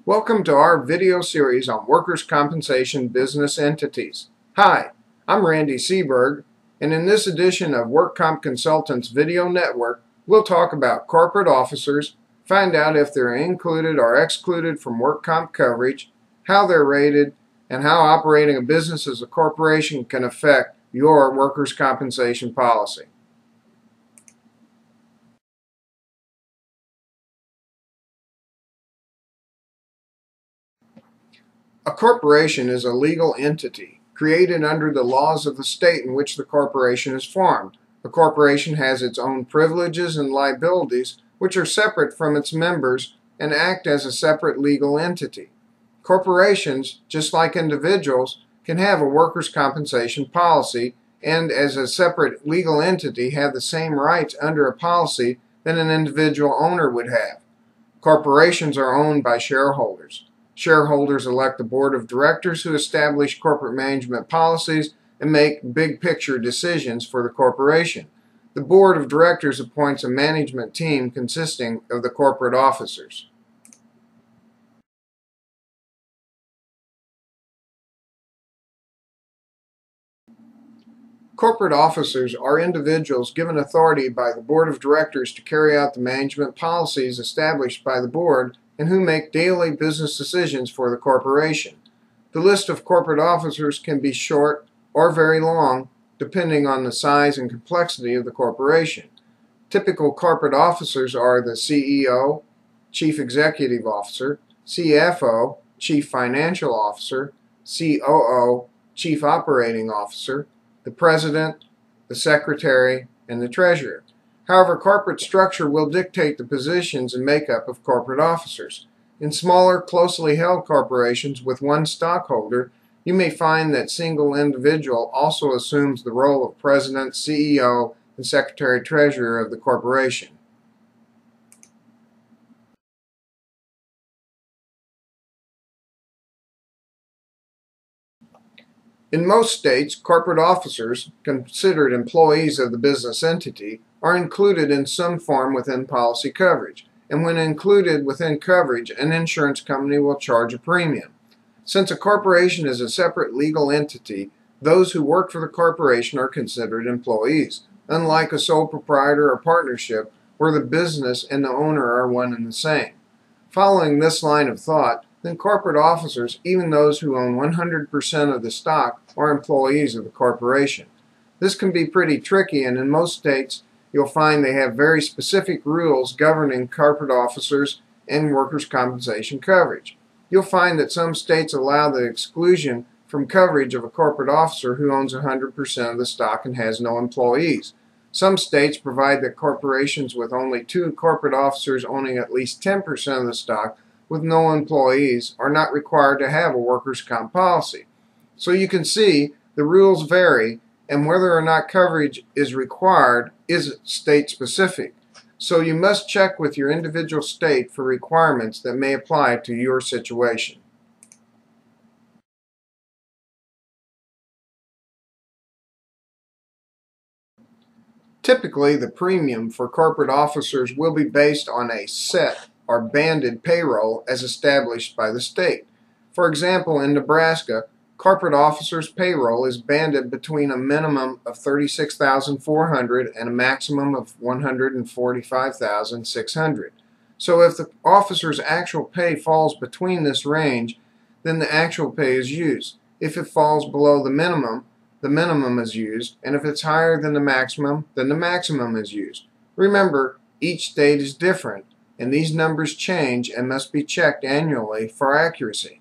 Welcome to our video series on workers' compensation business entities. Hi, I'm Randy Seberg, and in this edition of Work Comp Consultants Video Network, we'll talk about corporate officers, find out if they're included or excluded from work comp coverage, how they're rated, and how operating a business as a corporation can affect your workers' compensation policy. A corporation is a legal entity created under the laws of the state in which the corporation is formed. A corporation has its own privileges and liabilities, which are separate from its members and act as a separate legal entity. Corporations, just like individuals, can have a workers' compensation policy and, as a separate legal entity, have the same rights under a policy that an individual owner would have. Corporations are owned by shareholders. Shareholders elect the board of directors who establish corporate management policies and make big-picture decisions for the corporation. The board of directors appoints a management team consisting of the corporate officers. Corporate officers are individuals given authority by the board of directors to carry out the management policies established by the board and who make daily business decisions for the corporation. The list of corporate officers can be short or very long, depending on the size and complexity of the corporation. Typical corporate officers are the CEO, Chief Executive Officer, CFO, Chief Financial Officer, COO, Chief Operating Officer, the President, the Secretary, and the Treasurer. However, corporate structure will dictate the positions and makeup of corporate officers. In smaller, closely held corporations with one stockholder, you may find that single individual also assumes the role of President, CEO, and Secretary-Treasurer of the corporation. In most states, corporate officers, considered employees of the business entity, are included in some form within policy coverage, and when included within coverage, an insurance company will charge a premium. Since a corporation is a separate legal entity, those who work for the corporation are considered employees, unlike a sole proprietor or partnership where the business and the owner are one and the same. Following this line of thought, then corporate officers, even those who own 100% of the stock, are employees of the corporation. This can be pretty tricky, and in most states you'll find they have very specific rules governing corporate officers and workers' compensation coverage. You'll find that some states allow the exclusion from coverage of a corporate officer who owns 100% of the stock and has no employees. Some states provide that corporations with only 2 corporate officers owning at least 10% of the stock with no employees are not required to have a workers' comp policy. So you can see the rules vary, and whether or not coverage is required is state specific. So you must check with your individual state for requirements that may apply to your situation. Typically, the premium for corporate officers will be based on a set or banded payroll as established by the state. For example, in Nebraska, corporate officers' payroll is banded between a minimum of $36,400 and a maximum of $145,600. So if the officer's actual pay falls between this range, then the actual pay is used. If it falls below the minimum is used, and if it's higher than the maximum, then the maximum is used. Remember, each state is different, and these numbers change and must be checked annually for accuracy.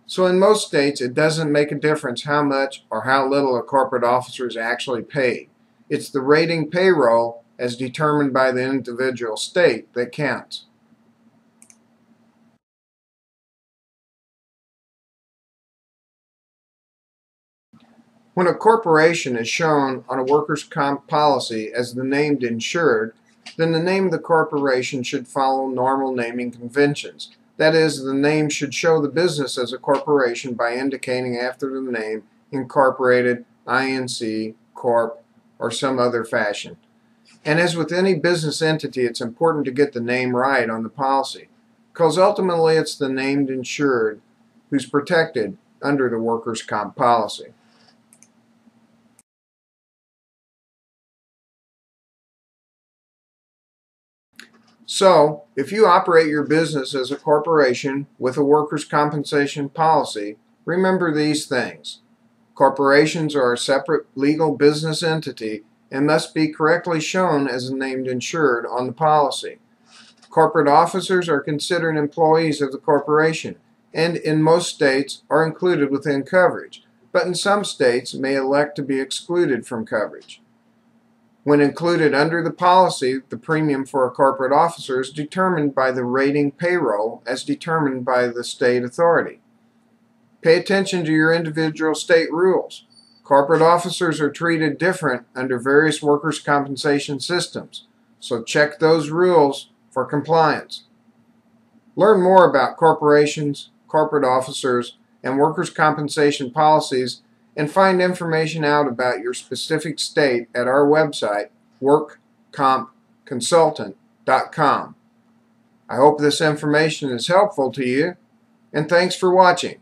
So in most states, it doesn't make a difference how much or how little a corporate officer is actually paid. It's the rating payroll, as determined by the individual state, that counts. When a corporation is shown on a workers' comp policy as the named insured, then the name of the corporation should follow normal naming conventions. That is, the name should show the business as a corporation by indicating after the name Incorporated, Inc., Corp., or some other fashion. And as with any business entity, it's important to get the name right on the policy. because ultimately it's the named insured who's protected under the workers' comp policy. So, if you operate your business as a corporation with a workers' compensation policy, remember these things. Corporations are a separate legal business entity and must be correctly shown as a named insured on the policy. Corporate officers are considered employees of the corporation and in most states are included within coverage, but in some states may elect to be excluded from coverage. When included under the policy, the premium for a corporate officer is determined by the rating payroll as determined by the state authority. Pay attention to your individual state rules. Corporate officers are treated different under various workers' compensation systems, so check those rules for compliance. Learn more about corporations, corporate officers, and workers' compensation policies and find information out about your specific state at our website, workcompconsultant.com. I hope this information is helpful to you, and thanks for watching.